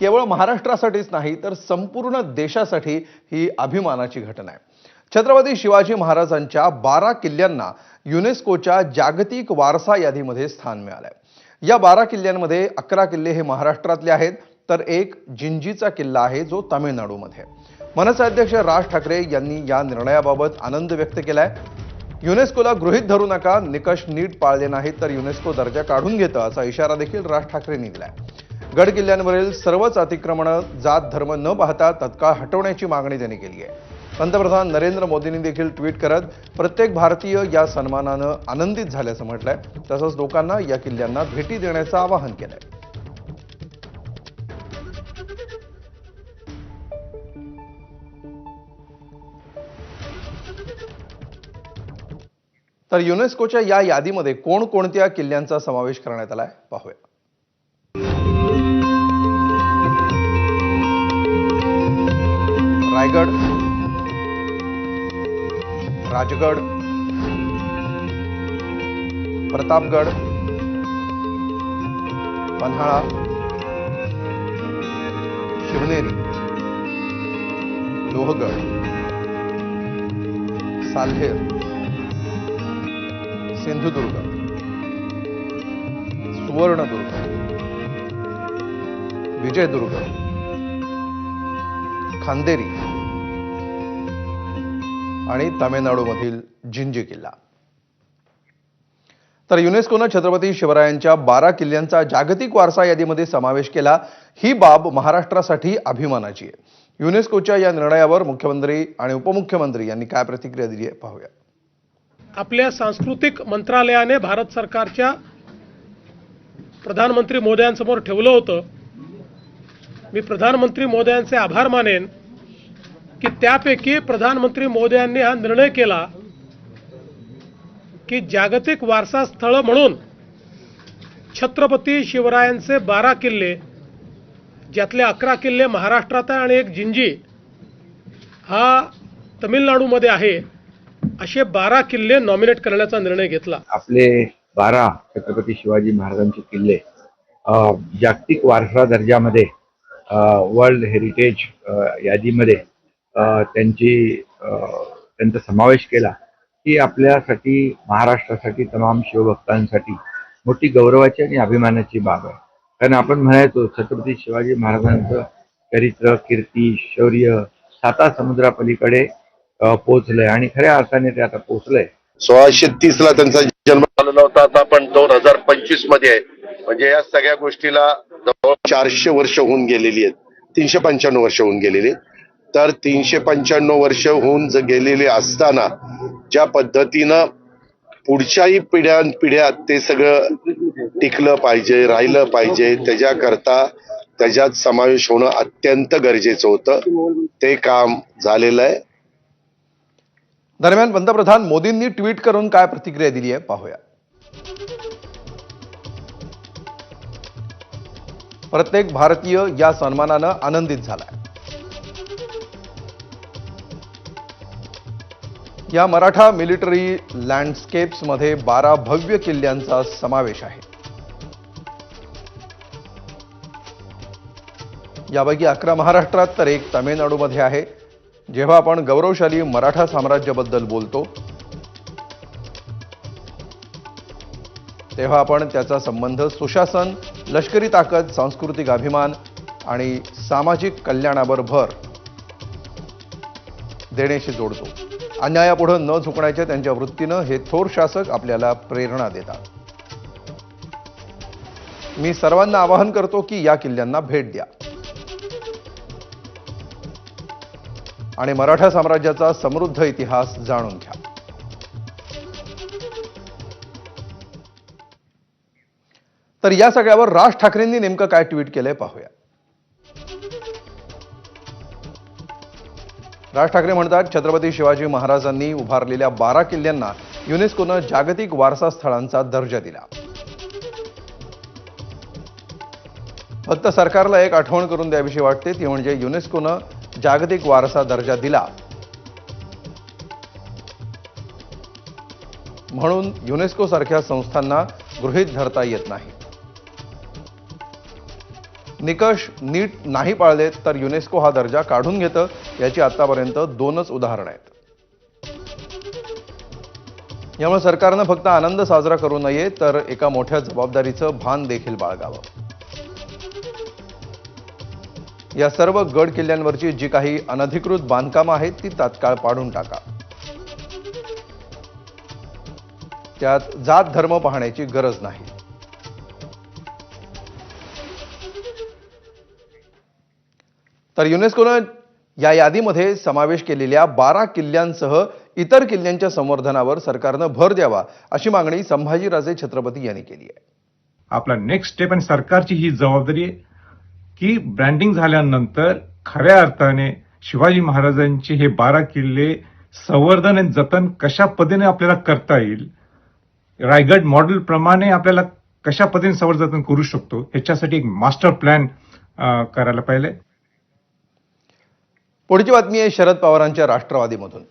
केवळ महाराष्ट्रासाठीच नाही तर संपूर्ण देशासाठी ही अभिमानाची घटना आहे। छत्रपती शिवाजी महाराजांच्या 12 किल्ल्यांना युनेस्कोच्या जागतिक वारसा यादीमध्ये स्थान मिळालंय। या 12 किल्ल्यांमध्ये 11 किल्ले हे महाराष्ट्रातले आहेत तर एक जिंजीचा किल्ला आहे जो तामिळनाडूमध्ये आहे। मनसे अध्यक्ष राज ठाकरे यांनी या निर्णयाबाबत आनंद व्यक्त केलाय। युनेस्कोला गृहीत धरू नका, निकष नीट पाळले नाहीत तर युनेस्को दर्जा काढून घेतं असा इशारा देखील राज ठाकरेंनी दिलाय। गड किल्ल्यांवरील सर्वच अतिक्रमणं जात धर्म न पाहता तत्काळ हटवण्याची मागणी त्यांनी केली आहे। पंतप्रधान नरेंद्र मोदींनी देखील ट्विट करत प्रत्येक भारतीय या सन्मानानं आनंदित झाल्याचं म्हटलंय। तसंच लोकांना या किल्ल्यांना भेटी देण्याचं आवाहन केलंय। तर युनेस्कोच्या या यादीमध्ये कोणकोणत्या किल्ल्यांचा समावेश करण्यात आलाय पाहूया। रायगड, राजगड, प्रतापगड, पन्हाळा, शिवनेरी, लोहगड, साल्हेर, सिंधुदुर्ग, सुवर्णदुर्ग, विजयदुर्ग, खांदेरी आणि तामिळनाडूमधील जिंजी किल्ला। तर युनेस्कोनं छत्रपती शिवरायांच्या 12 किल्ल्यांचा जागतिक वारसा यादीमध्ये समावेश केला। ही बाब महाराष्ट्रासाठी अभिमानाची आहे। युनेस्कोच्या या निर्णयावर मुख्यमंत्री आणि उपमुख्यमंत्री यांनी काय प्रतिक्रिया दिली आहे पाहूया। आपल्या सांस्कृतिक मंत्रालयाने भारत सरकारच्या प्रधानमंत्री महोदयांसमोर ठेवलं होतं। मी प्रधानमंत्री महोदयांचे आभार मानेन की त्यापैकी प्रधानमंत्री महोदयांनी हा निर्णय केला की जागतिक वारसा स्थळ म्हणून छत्रपती शिवरायांचे 12 किल्ले, ज्यातले 11 किल्ले महाराष्ट्रात आणि एक जिंजी हा तमिळनाडूमध्ये आहे, असे 12 किल्ले नॉमिनेट करण्याचा निर्णय घेतला। आपले 12 छत्रपती शिवाजी महाराजांचे किल्ले जागतिक वारसा दर्जामध्ये वर्ल्ड हेरिटेज यादीमध्ये त्यांचा समावेश केला ही आपल्यासाठी, महाराष्ट्रासाठी, तमाम शिवभक्तांसाठी मोठी गौरवाची आणि अभिमानाची बाब आहे। कारण आपण म्हणायचो छत्रपती शिवाजी महाराजांचं चरित्र, कीर्ती, शौर्य 7 समुद्रापलीकडे पोहोचलंय आणि खऱ्या अर्थाने ते आता पोहोचलंय। 1630 ला त्यांचा जन्म झालेला होता, आता आपण 2025 मध्ये आहे, म्हणजे या सगळ्या गोष्टीला जवळ 400 वर्ष होऊन गेलेली आहेत, 395 वर्ष होऊन गेलेली। तर 395 वर्ष होऊन गेलेले असताना ज्या पद्धतीनं पुढच्याही पिढ्या ते सगळं टिकलं पाहिजे, राहिलं पाहिजे, त्याच्याकरता त्याच्यात समावेश होणं अत्यंत गरजेचं होतं। ते काम झालेलं आहे। दरम्यान पंतप्रधान मोदींनी ट्विट करून काय प्रतिक्रिया दिली आहे पाहूया। प्रत्येक भारतीय या सन्मानानं आनंदित झालाय। या मराठा मिलिटरी लँडस्केप्स मध्ये 12 भव्य किल्ल्यांचा समावेश आहे। यापैकी 11 महाराष्ट्रात तर एक तामिळनाडूमध्ये आहे। जेव्हा आपण गौरवशाली मराठा साम्राज्याबद्दल बोलतो तेव्हा आपण त्याचा संबंध सुशासन, लष्करी ताकद, सांस्कृतिक अभिमान आणि सामाजिक कल्याणावर भर देण्याशी जोडतो। अन्यायापुढे न झुकण्याच्या त्यांच्या वृत्तीनं हे थोर शासक आपल्याला प्रेरणा देतात। मी सर्वांना आवाहन करतो की या किल्ल्यांना भेट द्या आणि मराठा साम्राज्याचा समृद्ध इतिहास जाणून घ्या। तर या सगळ्यावर राज ठाकरेंनी नेमकं काय ट्विट केलंय पाहूया। राज ठाकरे म्हणतात, छत्रपती शिवाजी महाराजांनी उभारलेल्या 12 किल्ल्यांना युनेस्कोनं जागतिक वारसा स्थळांचा दर्जा दिला। फक्त सरकारला एक आठवण करून द्यावीशी वाटते, ती म्हणजे युनेस्कोनं जागतिक वारसा दर्जा दिला म्हणून युनेस्को सारख्या संस्थांना गृहीत धरता येत नाही। निकष नीट नाही पाळले तर युनेस्को हा दर्जा काढून घेतं. याची आतापर्यंत 2च उदाहरणं आहेत. यामुळे सरकारनं फक्त आनंद साजरा करू नये तर एका मोठ्या जबाबदारीचं भान देखील बाळगावं. या सर्व गड किल्ल्यांवरची जी काही अनधिकृत बांधकामं आहेत ती तात्काळ पाडून टाका. त्यात जात धर्म पाहण्याची गरज नाही. तर युनेस्कोनं या यादीमध्ये समावेश केलेल्या 12 किल्ल्यांसह इतर किल्ल्यांच्या संवर्धनावर सरकारनं भर द्यावा अशी मागणी संभाजीराजे छत्रपती यांनी केली आहे. आपला नेक्स्ट स्टेप आणि सरकारची ही जबाबदारी आहे की ब्रँडिंग झाल्यानंतर खऱ्या अर्थाने शिवाजी महाराजांचे हे 12 किल्ले संवर्धन आणि जतन कशा पद्धतीने आपल्याला करता येईल, रायगड मॉडेल प्रमाणे आपल्याला कशा पद्धतीने संवर्धन करू शकतो ह्याच्यासाठी एक मास्टर प्लॅन करायला पाहिजे. पुढची बातमी आहे शरद पवारांच्या राष्ट्रवादीमधून.